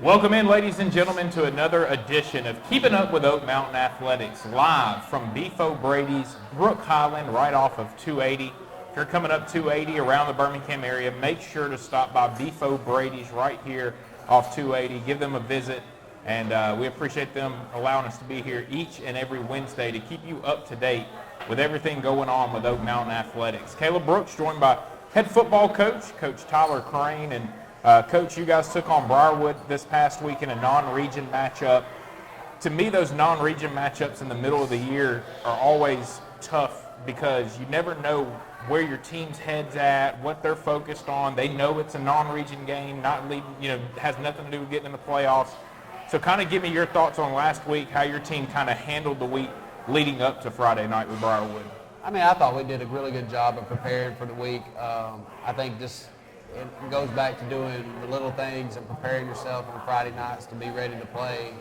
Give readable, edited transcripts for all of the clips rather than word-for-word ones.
Welcome in, ladies and gentlemen, to another edition of Keeping Up with Oak Mountain Athletics, live from Beef O'Brady's Brook Highland, right off of 280. If you're coming up 280 around the Birmingham area, make sure to stop by Beef O'Brady's right here off 280. Give them a visit, and we appreciate them allowing us to be here each and every Wednesday to keep you up to date with everything going on with Oak Mountain Athletics. Caleb Brooks, joined by head football coach Tyler Crane, and Coach, you guys took on Briarwood this past week in a non-region matchup. To me, those non-region matchups in the middle of the year are always tough because you never know where your team's head's at, what they're focused on. They know it's a non-region game, has nothing to do with getting in the playoffs. So kind of give me your thoughts on last week, how your team kind of handled the week leading up to Friday night with Briarwood. I thought we did a really good job of preparing for the week. I think just it goes back to doing the little things and preparing yourself on Friday nights to be ready to play.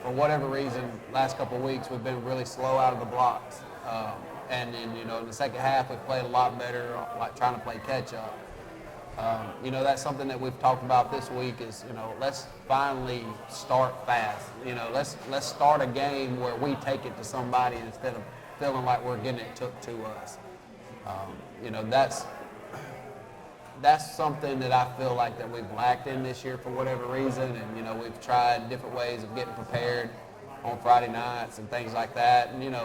For whatever reason, last couple of weeks we've been really slow out of the blocks. And then, in the second half we've played a lot better, like trying to play catch up. That's something that we've talked about this week is, let's finally start fast. Let's start a game where we take it to somebody instead of feeling like we're getting it took to us. That's something that I feel like that we've lacked in this year for whatever reason, and we've tried different ways of getting prepared on Friday nights and things like that. And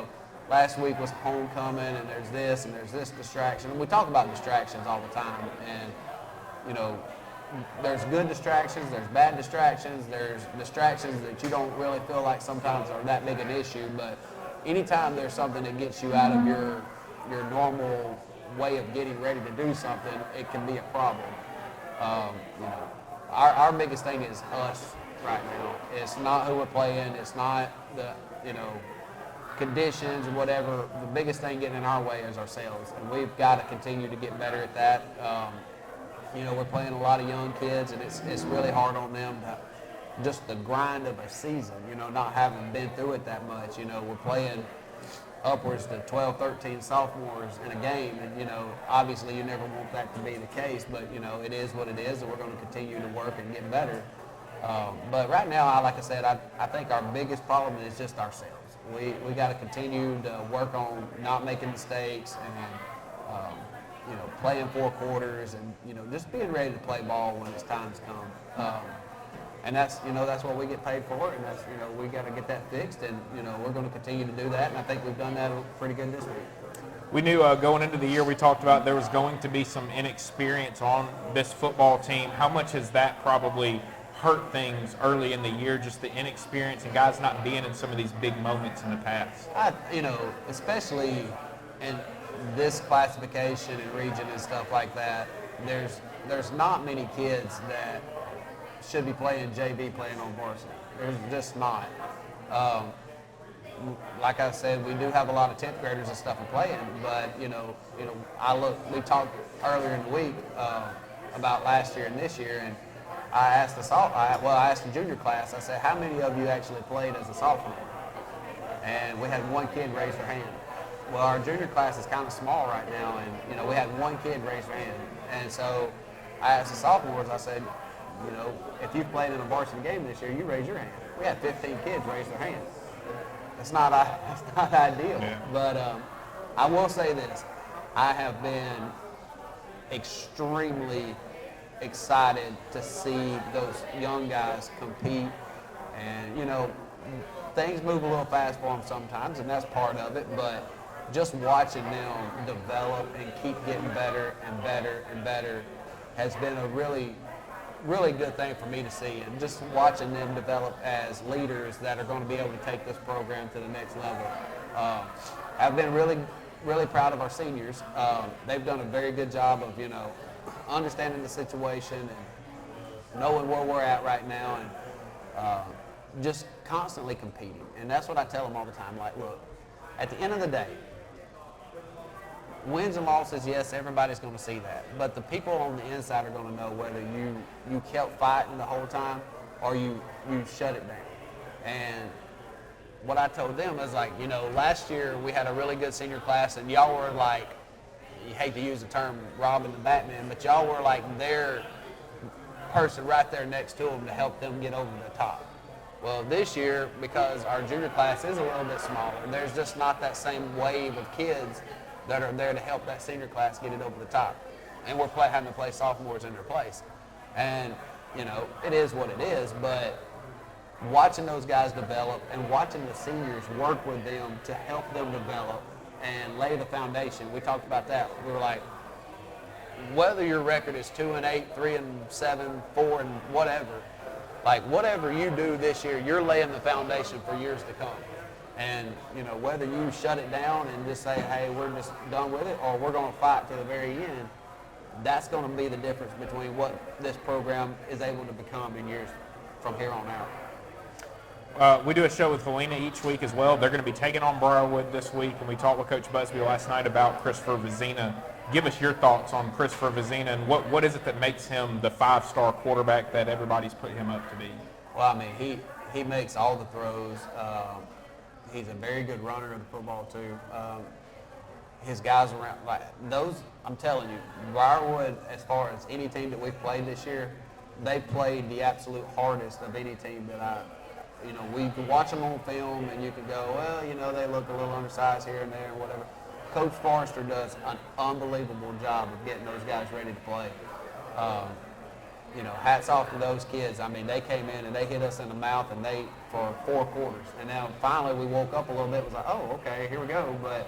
last week was homecoming, and there's this distraction. And we talk about distractions all the time, and there's good distractions, there's bad distractions, there's distractions that you don't really feel like sometimes are that big an issue. But anytime there's something that gets you out of your normal way of getting ready to do something, it can be a problem. Our biggest thing is us right now. It's not who we're playing. It's not the conditions or whatever. The biggest thing getting in our way is ourselves, and we've got to continue to get better at that. We're playing a lot of young kids, and it's really hard on them to just the grind of a season. Not having been through it that much. We're playing upwards to 12, 13 sophomores in a game. And, obviously you never want that to be the case, but, it is what it is, and we're going to continue to work and get better. But right now, like I said, I think our biggest problem is just ourselves. We got to continue to work on not making mistakes and, playing four quarters and, just being ready to play ball when it's time to come. And that's what we get paid for, and that's, we got to get that fixed, and, we're going to continue to do that, and I think we've done that pretty good this week. We knew going into the year, we talked about there was going to be some inexperience on this football team. How much has that probably hurt things early in the year, just the inexperience and guys not being in some of these big moments in the past? Especially in this classification and region and stuff like that, there's not many kids that should be playing JV, playing on varsity. There's just not. Like I said, we do have a lot of 10th graders and stuff playing, but we talked earlier in the week about last year and this year, and I asked the junior class. I said, how many of you actually played as a sophomore? And we had one kid raise their hand. Well, our junior class is kind of small right now, and we had one kid raise their hand. And so I asked the sophomores. I said, if you've played in a varsity game this year, you raise your hand. We had 15 kids raise their hand. It's not ideal. Yeah. But I will say this. I have been extremely excited to see those young guys compete. And, things move a little fast for them sometimes, and that's part of it. But just watching them develop and keep getting better and better and better has been a really good thing for me to see, and just watching them develop as leaders that are going to be able to take this program to the next level. I've been really, really proud of our seniors. They've done a very good job of, understanding the situation and knowing where we're at right now, and just constantly competing. And that's what I tell them all the time. Like, look, at the end of the day, wins and losses, yes, everybody's going to see that. But the people on the inside are going to know whether you kept fighting the whole time or you shut it down. And what I told them is, like, last year we had a really good senior class, and y'all were like, you hate to use the term Robin and Batman, but y'all were like their person right there next to them to help them get over the top. Well, this year, because our junior class is a little bit smaller, there's just not that same wave of kids that are there to help that senior class get it over the top. And we're having to play sophomores in their place. And, you know, it is what it is, but watching those guys develop and watching the seniors work with them to help them develop and lay the foundation. We talked about that. We were like, whether your record is 2-8, 3-7, 4 and whatever, like whatever you do this year, you're laying the foundation for years to come. And, you know, whether you shut it down and just say, hey, we're just done with it, or we're going to fight to the very end, that's going to be the difference between what this program is able to become in years from here on out. We do a show with Valina each week as well. They're going to be taking on Briarwood this week, and we talked with Coach Busby last night about Christopher Vizina. Give us your thoughts on Christopher Vizina, and what is it that makes him the 5-star quarterback that everybody's put him up to be? Well, I mean, he makes all the throws. He's a very good runner of the football, too. His guys around, like those, I'm telling you, Briarwood, as far as any team that we've played this year, they played the absolute hardest of any team that we can watch them on film and you can go, well, you know, they look a little undersized here and there and whatever. Coach Forrester does an unbelievable job of getting those guys ready to play. You know, hats off to those kids. I mean, they came in and they hit us in the mouth and for 4 quarters. And now finally we woke up a little bit. It was like, oh, okay, here we go. But,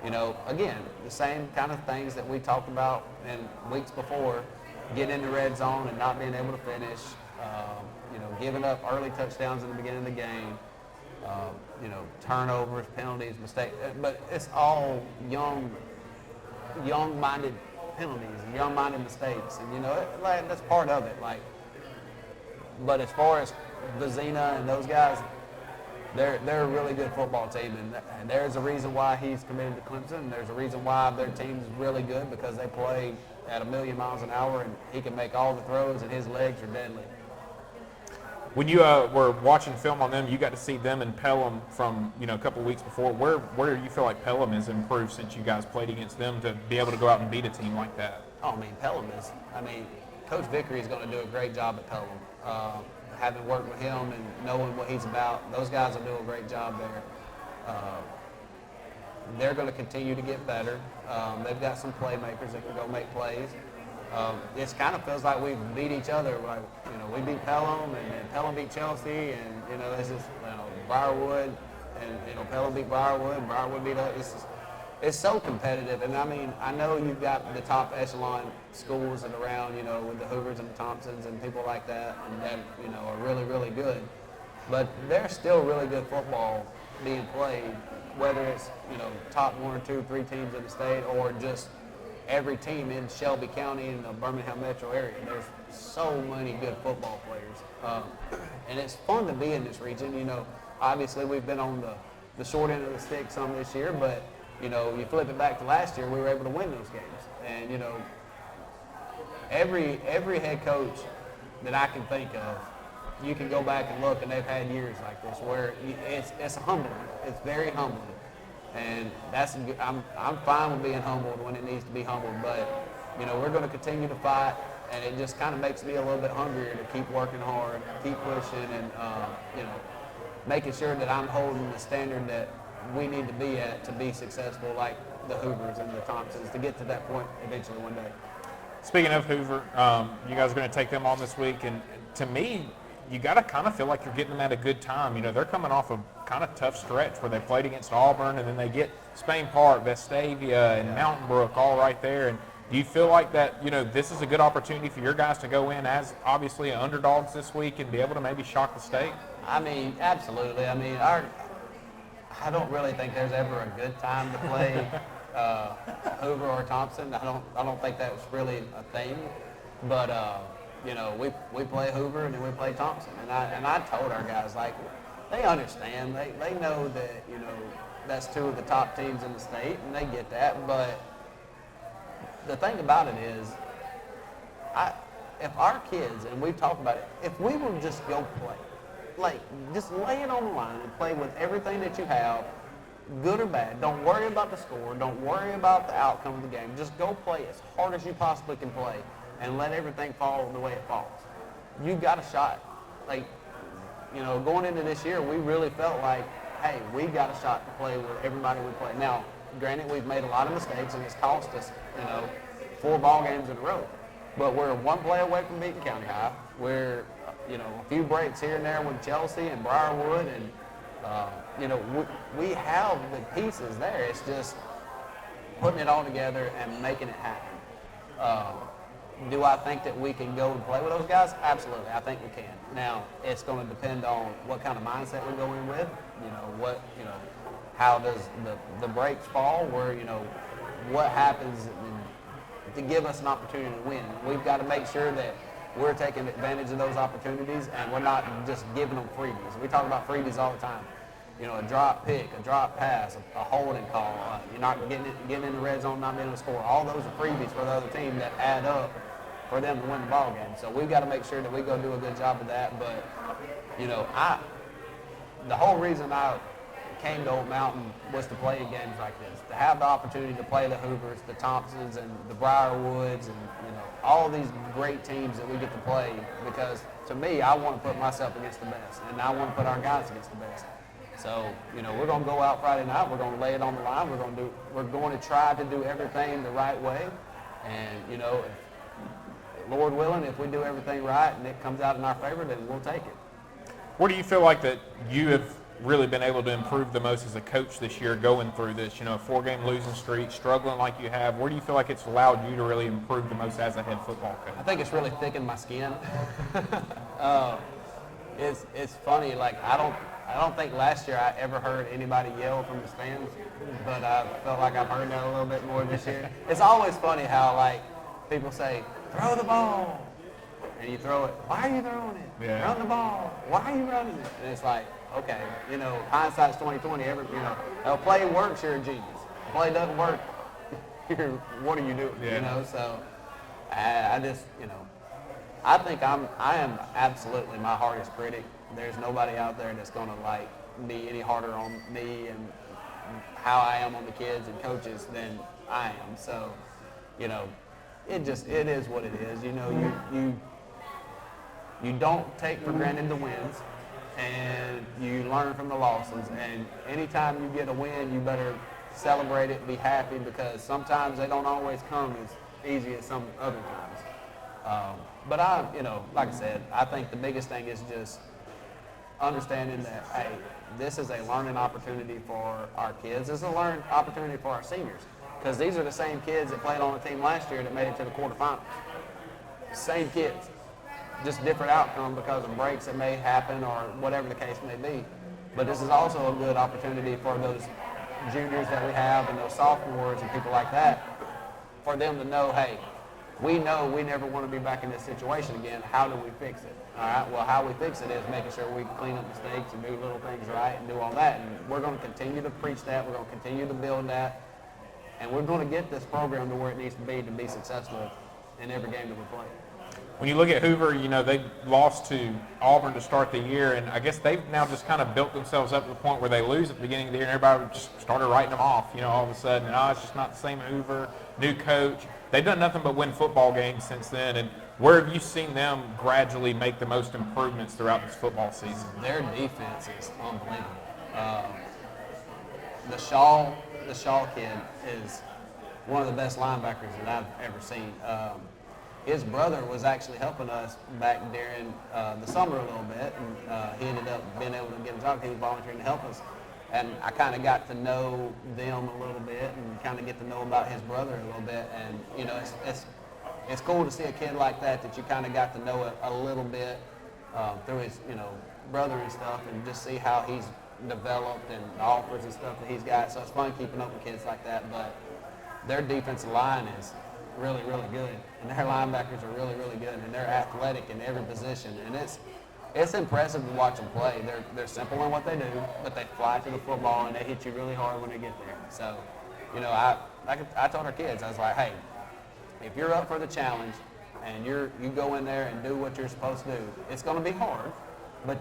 you know, again, the same kind of things that we talked about in weeks before, getting in the red zone and not being able to finish, you know, giving up early touchdowns in the beginning of the game, you know, turnovers, penalties, mistakes. But it's all young-minded penalties and young-minded mistakes. And, you know, that's part of it. Like, but as far as Vizina and those guys, they're a really good football team, and there's a reason why he's committed to Clemson, and there's a reason why their team's really good, because they play at 1,000,000 miles an hour, and he can make all the throws, and his legs are deadly. When you were watching film on them, you got to see them and Pelham from, you know, a couple of weeks before. Where do you feel like Pelham has improved since you guys played against them to be able to go out and beat a team like that? Oh, I mean, Coach Vickery is going to do a great job at Pelham. Having worked with him and knowing what he's about, those guys will do a great job there. They're going to continue to get better. They've got some playmakers that can go make plays. It kind of feels like we beat each other. Like, you know, we beat Pelham, and Pelham beat Chelsea, and, you know, this is, you know, Briarwood, and, you know, Pelham beat Briarwood, and Briarwood beat us. It's so competitive, and I mean, I know you've got the top echelon schools and around, you know, with the Hoovers and the Thompsons and people like that, and that, you know, are really, really good. But there's still really good football being played, whether it's, you know, top 1 or 2, 3 teams in the state, or just every team in Shelby County and the Birmingham metro area. There's so many good football players, and it's fun to be in this region. You know, obviously we've been on the short end of the stick some this year, but, you know, you flip it back to last year, we were able to win those games. And, you know, every head coach that I can think of, you can go back and look, and they've had years like this where it's humbling. It's very humbling. And I'm fine with being humbled when it needs to be humbled. But, you know, we're going to continue to fight, and it just kind of makes me a little bit hungrier to keep working hard, keep pushing, and, you know, making sure that I'm holding the standard that we need to be at to be successful, like the Hoovers and the Thompsons, to get to that point eventually one day. Speaking of Hoover, you guys are going to take them on this week, and to me, you got to kind of feel like you're getting them at a good time. You know, they're coming off a kind of tough stretch where they played against Auburn, and then they get Spain Park, Vestavia, and Mountain Brook all right there. And do you feel like that, you know, this is a good opportunity for your guys to go in as obviously underdogs this week and be able to maybe shock the state? I mean, absolutely. I mean, I don't really think there's ever a good time to play Hoover or Thompson. I don't think that's really a thing. But you know, we play Hoover and then we play Thompson, and I told our guys, like, they understand. They know that, you know, that's 2 of the top teams in the state, and they get that. But the thing about it is, if our kids, and we've talked about it, if we will just go play, like, just lay it on the line and play with everything that you have, good or bad. Don't worry about the score. Don't worry about the outcome of the game. Just go play as hard as you possibly can play and let everything fall the way it falls. you got a shot. Like, going into this year, we really felt like, hey, we got a shot to play with everybody we play. Now, granted, we've made a lot of mistakes, and it's cost us, 4 ball games in a row. But we're one play away from beating County High. We're, a few breaks here and there with Chelsea and Briarwood, and, we have the pieces there. It's just putting it all together and making it happen. Do I think that we can go and play with those guys? Absolutely, I think we can. Now, it's going to depend on what kind of mindset we go in with. How does the breaks fall? Where, what happens to give us an opportunity to win. We've got to make sure that we're taking advantage of those opportunities and we're not just giving them freebies. We talk about freebies all the time. A drop pick, a drop pass, a holding call. You're not getting in the red zone, not being able to score. All those are freebies for the other team that add up for them to win the ball game. So we've got to make sure that we go do a good job of that. But, the whole reason I came to Old Mountain was to play in games like this, to have the opportunity to play the Hoovers, the Thompsons, and the Briarwoods, and all these great teams that we get to play. Because to me, I want to put myself against the best, and I want to put our guys against the best. So we're going to go out Friday night. We're going to lay it on the line. We're going to try to do everything the right way, and Lord willing, if we do everything right and it comes out in our favor, then we'll take it. Where do you feel like that you have really been able to improve the most as a coach this year going through this, a 4-game losing streak, struggling like you have? Where do you feel like it's allowed you to really improve the most as a head football coach? I think it's really thickened my skin. It's funny, like I don't think last year I ever heard anybody yell from the stands, but I felt like I've heard that a little bit more this year. It's always funny how like people say, throw the ball, and you throw it. Why are you throwing it? Yeah. Run the ball. Why are you running it? And it's like, okay, hindsight's 20/20. A play works, you're a genius. A play doesn't work, what are you doing? Yeah. So I just, I think I am absolutely my hardest critic. There's nobody out there that's going to be any harder on me and how I am on the kids and coaches than I am. So, it is what it is. You don't take for granted the wins, and you learn from the losses. And anytime you get a win, you better celebrate it, be happy, because sometimes they don't always come as easy as some other times. But like I said, I think the biggest thing is just understanding that, hey, this is a learning opportunity for our kids. It's a learning opportunity for our seniors, because these are the same kids that played on the team last year that made it to the quarterfinals. Same kids, just different outcome because of breaks that may happen or whatever the case may be. But this is also a good opportunity for those juniors that we have and those sophomores and people like that, for them to know, hey, we know we never want to be back in this situation again. How do we fix it? All right, well, how we fix it is making sure we clean up mistakes and do little things right and do all that. And we're going to continue to preach that. We're going to continue to build that. And we're going to get this program to where it needs to be successful in every game that we play. When you look at Hoover, they lost to Auburn to start the year, and I guess they've now just kind of built themselves up to the point where they lose at the beginning of the year, and everybody just started writing them off, all of a sudden. And, it's just not the same Hoover, new coach. They've done nothing but win football games since then. And where have you seen them gradually make the most improvements throughout this football season? Their defense is unbelievable. The Shaw kid is one of the best linebackers that I've ever seen. His brother was actually helping us back during the summer a little bit, and he ended up being able to get a job. He was volunteering to help us, and I kind of got to know them a little bit and kind of get to know about his brother a little bit. And it's cool to see a kid like that you kind of got to know a little bit through his brother and stuff, and just see how he's developed and the offers and stuff that he's got. So it's fun keeping up with kids like that. But their defensive line is really, really good, and their linebackers are really, really good, and they're athletic in every position, and it's impressive to watch them play. They're simple in what they do, but they fly to the football and they hit you really hard when they get there. So, I told our kids, I was like, hey, if you're up for the challenge and you go in there and do what you're supposed to do, it's going to be hard, but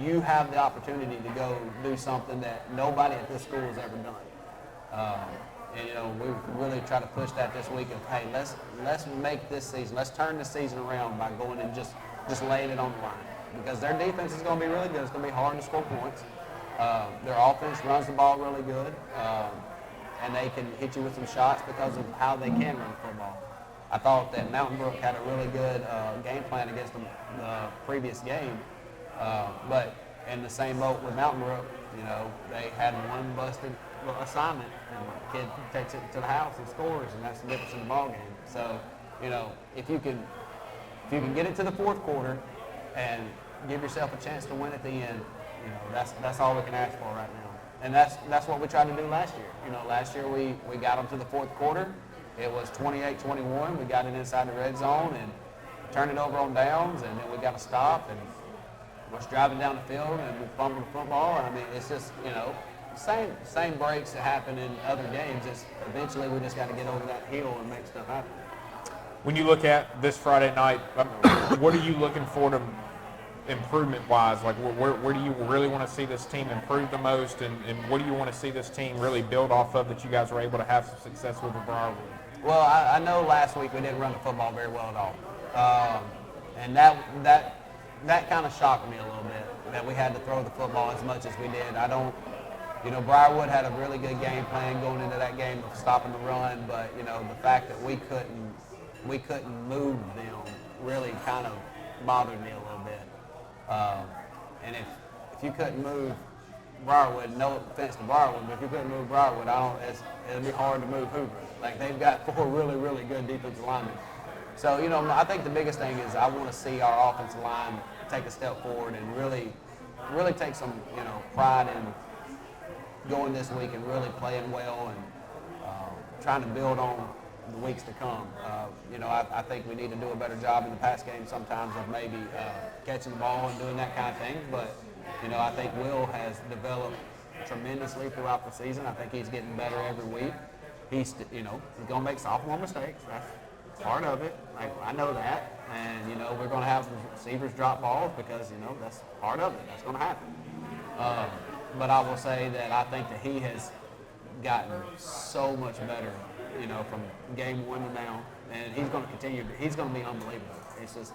you have the opportunity to go do something that nobody at this school has ever done. And we really try to push that this week of, hey, let's make this season, let's turn the season around by going and just just laying it on the line because their defense is going to be really good. It's going to be hard to score points. Their offense runs the ball really good, and they can hit you with some shots because of how they can run the football. I thought that Mountain Brook had a really good game plan against the previous game, but in the same boat with Mountain Brook, they had one busted assignment, and the kid takes it to the house and scores, and that's the difference in the ball game. So, if you can get it to the fourth quarter and give yourself a chance to win at the end, that's all we can ask for right now. And that's what we tried to do last year. Last year we got them to the fourth quarter. It was 28-21. We got it inside the red zone and turned it over on downs, and then we got to stop and was driving down the field and we fumbled the football. And it's just, same breaks that happen in other games. It's eventually we just got to get over that hill and make stuff happen. When you look at this Friday night, what are you looking for to improvement-wise? Like, where do you really want to see this team improve the most, and what do you want to see this team really build off of that you guys were able to have some success with Briarwood? Well, I know last week we didn't run the football very well at all, and that kind of shocked me a little bit, that we had to throw the football as much as we did. Briarwood had a really good game plan going into that game of stopping the run, but, the fact that we couldn't move them really kind of bothered me a little bit. And if you couldn't move Briarwood, no offense to Briarwood, but if you couldn't move Briarwood, it'd be hard to move Hoover. Like, they've got 4 really, really good defensive linemen. So, I think the biggest thing is I want to see our offensive line take a step forward and really, really take some, pride in going this week and really playing well and trying to build on the weeks to come. I think we need to do a better job in the pass game sometimes of maybe catching the ball and doing that kind of thing. But, I think Will has developed tremendously throughout the season. I think he's getting better every week. He's going to make sophomore mistakes. That's part of it. Like, I know that. And, we're going to have receivers drop balls because, that's part of it. That's going to happen. But I will say that I think that he has gotten so much better, from game 1 to now, and he's going to continue. He's going to be unbelievable. It's just,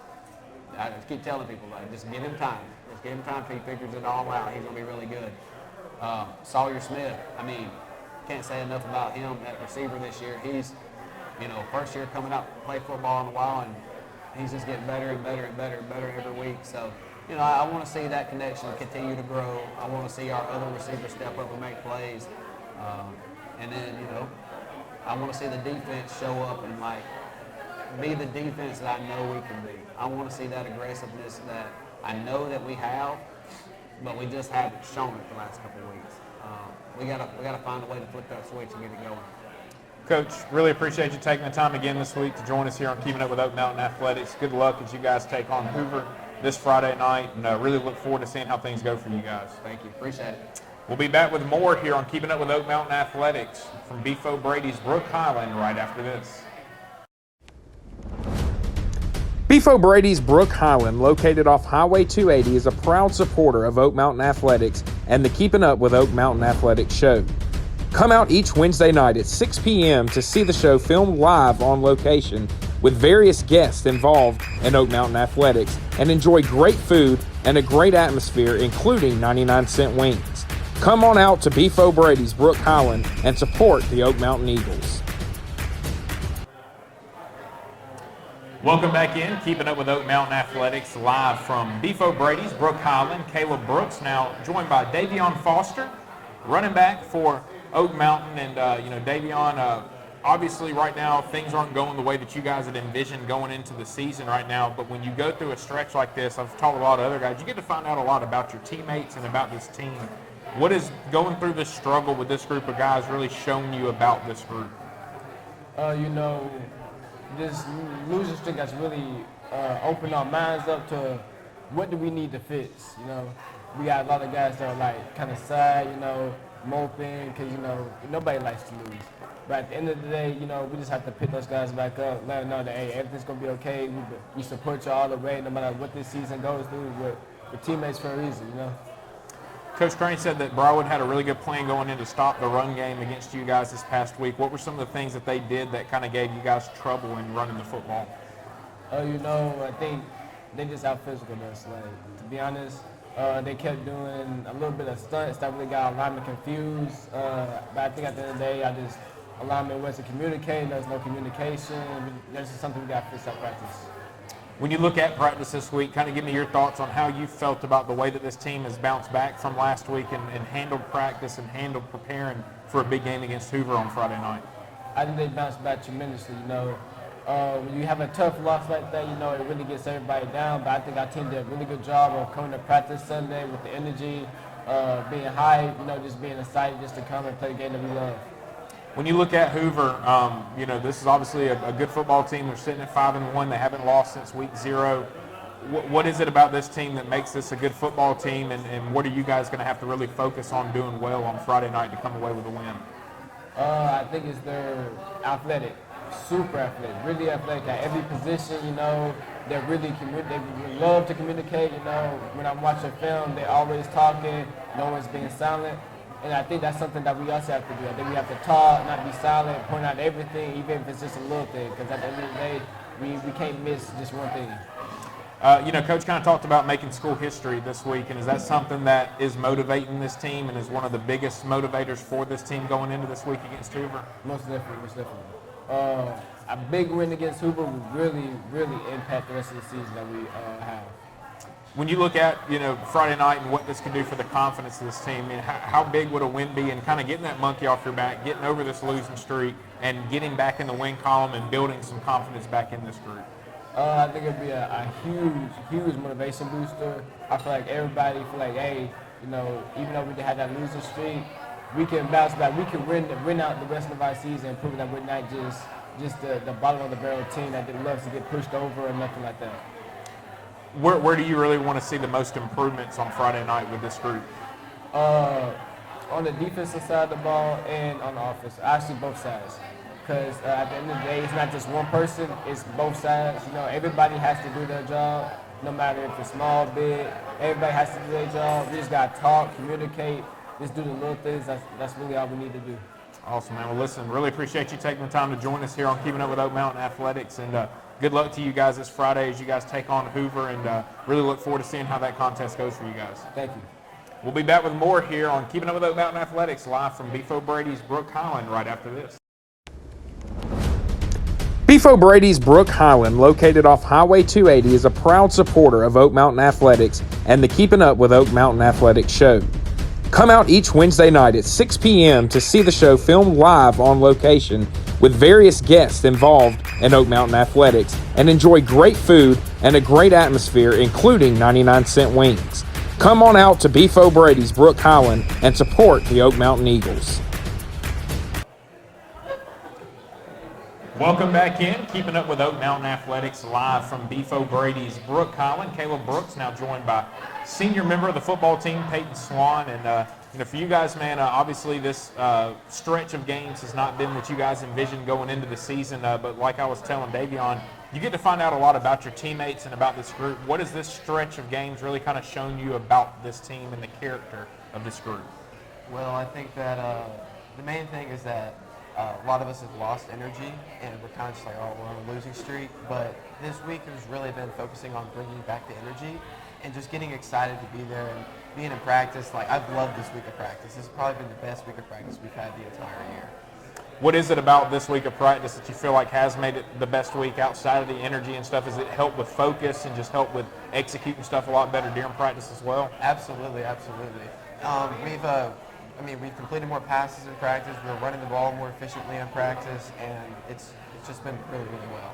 I just keep telling people, like, just give him time. Just give him time till he figures it all out. He's going to be really good. Sawyer Smith, can't say enough about him at receiver this year. He's, first year coming out to play football in a while, and he's just getting better and better and better and better every week. So, I want to see that connection continue to grow. I want to see our other receivers step up and make plays. And then, I want to see the defense show up and, be the defense that I know we can be. I want to see that aggressiveness that I know that we have, but we just haven't shown it the last couple of weeks. We gotta find a way to flip that switch and get it going. Coach, really appreciate you taking the time again this week to join us here on Keeping Up with Oak Mountain Athletics. Good luck as you guys take on Hoover this Friday night, and really look forward to seeing how things go for you guys. Thank you. Appreciate it. We'll be back with more here on Keeping Up with Oak Mountain Athletics from Beef O'Brady's Brook Highland right after this. Beef O'Brady's Brook Highland, located off Highway 280, is a proud supporter of Oak Mountain Athletics and the Keeping Up with Oak Mountain Athletics show. Come out each Wednesday night at 6 p.m. to see the show filmed live on location with various guests involved in Oak Mountain Athletics and enjoy great food and a great atmosphere, including 99-cent wings. Come on out to Beef O'Brady's Brook Highland and support the Oak Mountain Eagles. Welcome back in, Keeping Up with Oak Mountain Athletics, live from Beef O'Brady's Brook Highland. Caleb Brooks now joined by Davion Foster, running back for Oak Mountain. And, Davion, obviously right now things aren't going the way that you guys had envisioned going into the season right now. But when you go through a stretch like this, I've talked to a lot of other guys, you get to find out a lot about your teammates and about this team. What is going through this struggle with this group of guys really shown you about this group? This losing streak has really opened our minds up to what do we need to fix. We got a lot of guys that are kind of sad, moping, because nobody likes to lose. But at the end of the day, we just have to pick those guys back up, let them know that hey, everything's gonna be okay. We support you all the way, no matter what this season goes through. We're teammates for a reason, Coach Crane said that Briarwood had a really good plan going in to stop the run game against you guys this past week. What were some of the things that they did that kind of gave you guys trouble in running the football? I think they just out physical us. Like, to be honest, they kept doing a little bit of stunts that really got alignment confused. But I think at the end of the day, alignment wasn't communicating. There was no communication. That's just something we got to fix at practice. When you look at practice this week, kind of give me your thoughts on how you felt about the way that this team has bounced back from last week and handled practice and handled preparing for a big game against Hoover on Friday night. I think they bounced back tremendously. When you have a tough loss like that, it really gets everybody down. But I think our team did a really good job of coming to practice Sunday with the energy, being high, just being excited just to come and play the game that we love. When you look at Hoover, this is obviously a good football team. They're sitting at 5-1. They haven't lost since week 0. What is it about this team that makes this a good football team, and what are you guys going to have to really focus on doing well on Friday night to come away with a win? I think it's their athletic, super athletic, really athletic at every position. They love to communicate. When I'm watching film, they're always talking. No one's being silent. And I think that's something that we also have to do. I think we have to talk, not be silent, point out everything, even if it's just a little thing. Because at the end of the day, we can't miss just one thing. Coach kind of talked about making school history this week, and is that something that is motivating this team and is one of the biggest motivators for this team going into this week against Hoover? Most definitely. A big win against Hoover would really, really impact the rest of the season that we have. When you look at, Friday night and what this can do for the confidence of this team, how big would a win be, and kind of getting that monkey off your back, getting over this losing streak, and getting back in the win column and building some confidence back in this group? I think it'd be a huge motivation booster. I feel like everybody feel like, hey, even though we had that losing streak, we can bounce back. We can win out the rest of our season and prove that we're not just the bottom of the barrel team that loves to get pushed over or nothing like that. Where do you really want to see the most improvements on Friday night with this group? On the defensive side of the ball and on the offense, actually both sides. Because at the end of the day, it's not just one person, it's both sides. Everybody has to do their job, no matter if it's small, big. Everybody has to do their job. We just got to talk, communicate, just do the little things. That's really all we need to do. Awesome, man. Well, listen, really appreciate you taking the time to join us here on Keeping Up with Oak Mountain Athletics, and good luck to you guys this Friday as you guys take on Hoover, and really look forward to seeing how that contest goes for you guys. Thank you. We'll be back with more here on Keeping Up with Oak Mountain Athletics, live from Beef O'Brady's Brook Highland right after this. Beef O'Brady's Brook Highland, located off Highway 280, is a proud supporter of Oak Mountain Athletics and the Keeping Up with Oak Mountain Athletics show. Come out each Wednesday night at 6 p.m. to see the show filmed live on location with various guests involved in Oak Mountain Athletics, and enjoy great food and a great atmosphere, including 99-cent wings. Come on out to Beef O'Brady's Brook Highland and support the Oak Mountain Eagles. Welcome back in, Keeping Up with Oak Mountain Athletics, live from Beef O'Brady's Brook Highland. Caleb Brooks now joined by senior member of the football team, Peyton Swan. And, for you guys, man, obviously this stretch of games has not been what you guys envisioned going into the season. But like I was telling Davion, you get to find out a lot about your teammates and about this group. What has this stretch of games really kind of shown you about this team and the character of this group? Well, I think that the main thing is that a lot of us have lost energy, and we're kind of just like, oh, we're on a losing streak. But this week has really been focusing on bringing back the energy and just getting excited to be there and being in practice. Like, I've loved this week of practice. This has probably been the best week of practice we've had the entire year. What is it about this week of practice that you feel like has made it the best week outside of the energy and stuff? Has it helped with focus and just helped with executing stuff a lot better during practice as well? Absolutely. We've completed more passes in practice. We're running the ball more efficiently in practice, and it's just been really, really well.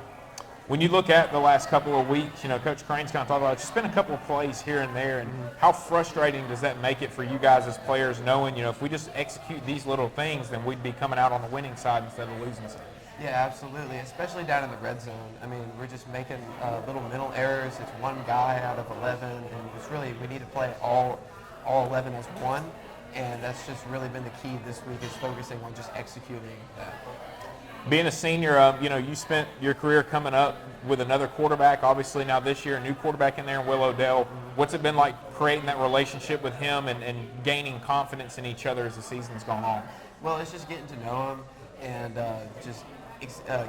When you look at the last couple of weeks, Coach Crane's kind of talked about it's just been a couple of plays here and there, and how frustrating does that make it for you guys as players, knowing, if we just execute these little things, then we'd be coming out on the winning side instead of the losing side? Yeah, absolutely, especially down in the red zone. We're just making little mental errors. It's one guy out of 11, and it's really, we need to play all 11 as one. And that's just really been the key this week, is focusing on just executing that. Being a senior, you spent your career coming up with another quarterback. Obviously now this year, a new quarterback in there in Will Odell. What's it been like creating that relationship with him and gaining confidence in each other as the season's gone on? Well, it's just getting to know him and just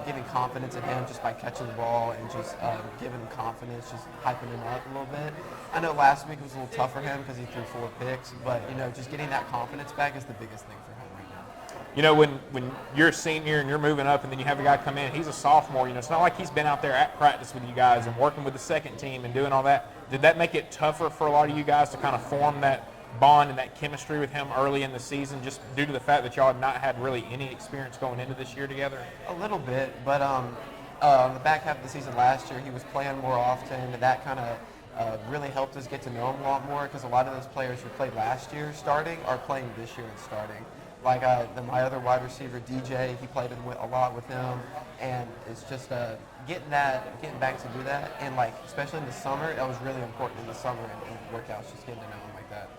giving confidence in him just by catching the ball and just giving him confidence, just hyping him up a little bit. I know last week was a little tough for him because he threw 4 picks, but just getting that confidence back is the biggest thing for him right now. When you're a senior and you're moving up and then you have a guy come in, he's a sophomore, it's not like he's been out there at practice with you guys and working with the second team and doing all that. Did that make it tougher for a lot of you guys to kind of form that bond and that chemistry with him early in the season, just due to the fact that y'all had not had really any experience going into this year together? A little bit, but on the back half of the season last year, he was playing more often, and that kind of really helped us get to know him a lot more because a lot of those players who played last year starting are playing this year and starting. Like my other wide receiver, DJ, he played a lot with him, and it's just getting back to do that, and especially in the summer, it was really important in the summer and workouts, just getting to know him like that.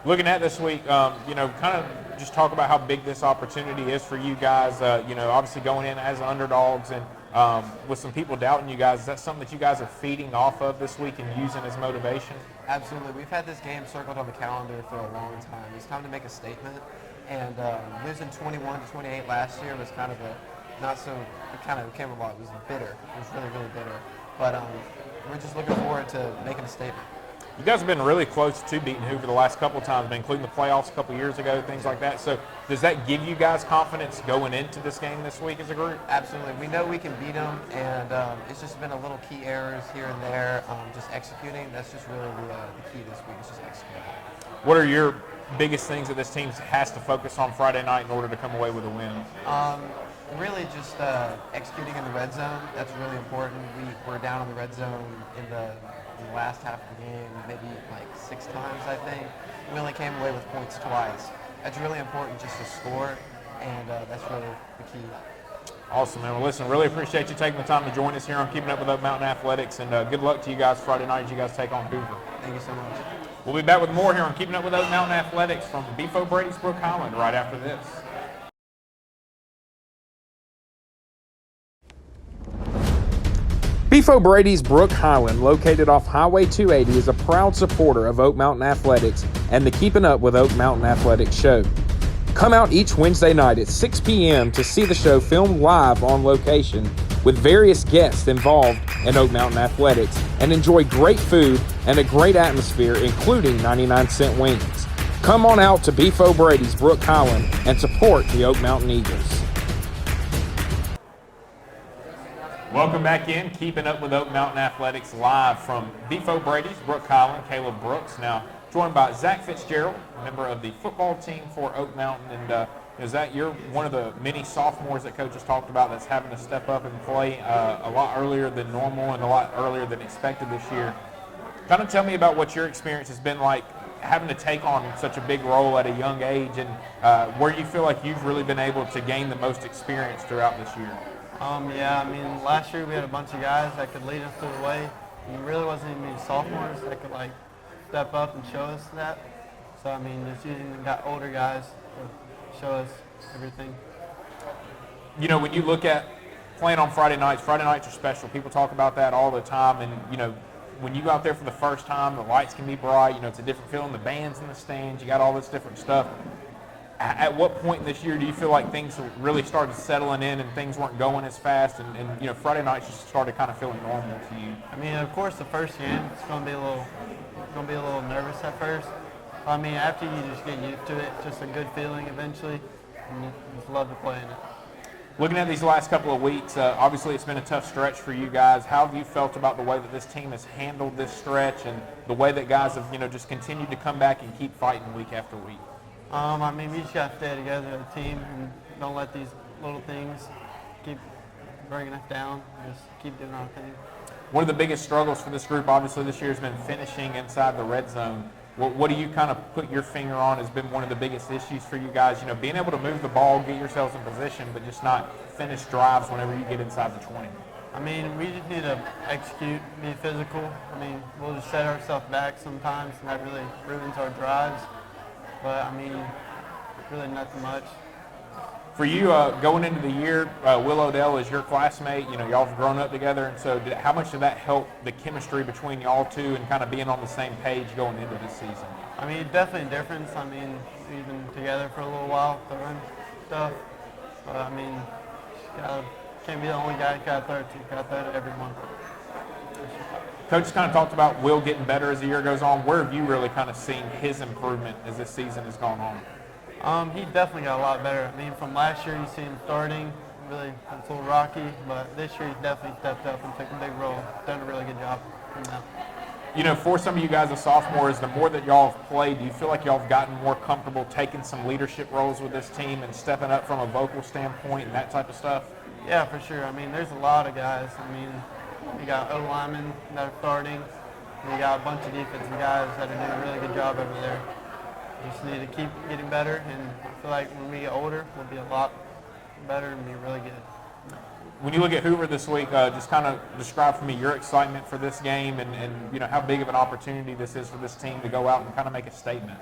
Looking at this week, kind of just talk about how big this opportunity is for you guys. Obviously going in as underdogs and with some people doubting you guys, is that something that you guys are feeding off of this week and using as motivation? Absolutely. We've had this game circled on the calendar for a long time. It's time to make a statement. And losing 21-28 last year was kind of it kind of became a lot. It was bitter. It was really, really bitter. But we're just looking forward to making a statement. You guys have been really close to beating Hoover the last couple of times, including the playoffs a couple years ago, things like that. So does that give you guys confidence going into this game this week as a group? Absolutely. We know we can beat them, and it's just been a little key errors here and there, just executing. That's just really the key this week is just executing. What are your biggest things that this team has to focus on Friday night in order to come away with a win? Really just executing in the red zone. That's really important. We're down in the red zone in the last half of the game, maybe 6 times, I think. We only came away with points twice. That's really important just to score, and that's really the key. Awesome, man. Well, listen, really appreciate you taking the time to join us here on Keeping Up with Oak Mountain Athletics, and good luck to you guys Friday night as you guys take on Hoover. Thank you so much. We'll be back with more here on Keeping Up with Oak Mountain Athletics from Beef O'Brady's Brook Highland right after this. Beef O'Brady's Brook Highland, located off Highway 280, is a proud supporter of Oak Mountain Athletics and the Keeping Up with Oak Mountain Athletics show. Come out each Wednesday night at 6 p.m. to see the show filmed live on location with various guests involved in Oak Mountain Athletics and enjoy great food and a great atmosphere, including 99-cent wings. Come on out to Beef O'Brady's Brook Highland and support the Oak Mountain Eagles. Welcome back in, Keeping Up with Oak Mountain Athletics live from Beef O'Brady's Brook Highland. Caleb Brooks now joined by Zach Fitzgerald, member of the football team for Oak Mountain. And Zach, you're one of the many sophomores that coaches talked about that's having to step up and play a lot earlier than normal and a lot earlier than expected this year. Kind of tell me about what your experience has been like having to take on such a big role at a young age, and where you feel like you've really been able to gain the most experience throughout this year. Last year we had a bunch of guys that could lead us through the way. And there really wasn't even many sophomores that could step up and show us that. So just using the older guys to show us everything. When you look at playing on Friday nights are special. People talk about that all the time, and when you go out there for the first time, the lights can be bright. It's a different feeling. The band's in the stands. You got all this different stuff. At what point this year do you feel like things really started settling in and things weren't going as fast and Friday nights just started kind of feeling normal to you? Of course, the first game it's going to be a little nervous at first. After you just get used to it, just a good feeling eventually, and you just love to play in it. Looking at these last couple of weeks, obviously it's been a tough stretch for you guys. How have you felt about the way that this team has handled this stretch and the way that guys have just continued to come back and keep fighting week after week? We just got to stay together as a team and don't let these little things keep bringing us down. Just keep doing our thing. One of the biggest struggles for this group, obviously, this year has been finishing inside the red zone. What do you kind of put your finger on has been one of the biggest issues for you guys? Being able to move the ball, get yourselves in position, but just not finish drives whenever you get inside the 20. We just need to execute, be physical. We'll just set ourselves back sometimes, and that really ruins our drives. But, really nothing much. For you, going into the year, Will Odell is your classmate. Y'all have grown up together, and so how much did that help the chemistry between y'all two and kind of being on the same page going into this season? Definitely a difference. We've been together for a little while, throwing stuff. But, Can't be the only guy you got to throw it to. You got to throw it to everyone. Coach just kind of talked about Will getting better as the year goes on. Where have you really kind of seen his improvement as this season has gone on? He definitely got a lot better. I mean, from last year, you see him starting, really, it's a little rocky, but this year he's definitely stepped up and taken a big role. Done a really good job in that. You know, for some of you guys as sophomores, the more that y'all have played, do you feel like y'all have gotten more comfortable taking some leadership roles with this team and stepping up from a vocal standpoint and that type of stuff? Yeah, for sure. I mean, there's a lot of guys. I mean, you got O-linemen that are starting. You got a bunch of defensive guys that are doing a really good job over there. We just need to keep getting better, and I feel like when we get older, we'll be a lot better and be really good. When you look at Hoover this week, just kind of describe for me your excitement for this game and you know how big of an opportunity this is for this team to go out and kind of make a statement.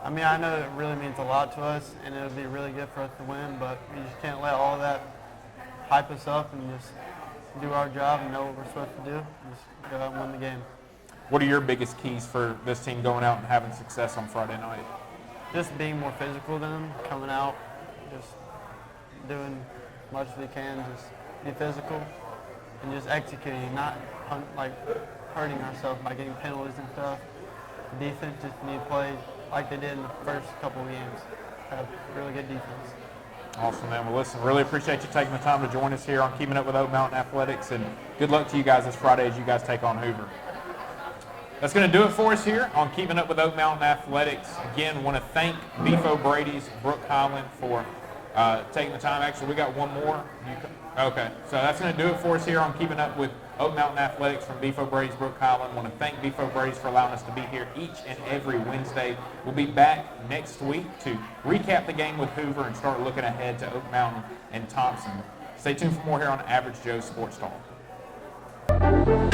I mean, I know it really means a lot to us, and it'll be really good for us to win, but we just can't let all that hype us up and just do our job and know what we're supposed to do and just go out and win the game. What are your biggest keys for this team going out and having success on Friday night? Just being more physical than them, coming out, just doing as much as we can, just be physical and just executing, not like hurting ourselves by getting penalties and stuff. The defense just need to play like they did in the first couple of games. Have really good defense. Awesome, man. Well, listen, really appreciate you taking the time to join us here on Keeping Up with Oak Mountain Athletics, and good luck to you guys this Friday as you guys take on Hoover. That's going to do it for us here on Keeping Up with Oak Mountain Athletics. Again, want to thank Beef O'Brady's Brooke Highland for taking the time. Actually, we got one more. Okay, so that's going to do it for us here on Keeping Up with Oak Mountain Athletics from Beef O'Brady's Brooke Highland. Want to thank Beef O'Brady's for allowing us to be here each and every Wednesday. We'll be back next week to recap the game with Hoover and start looking ahead to Oak Mountain and Thompson. Stay tuned for more here on Average Joe's Sports Talk.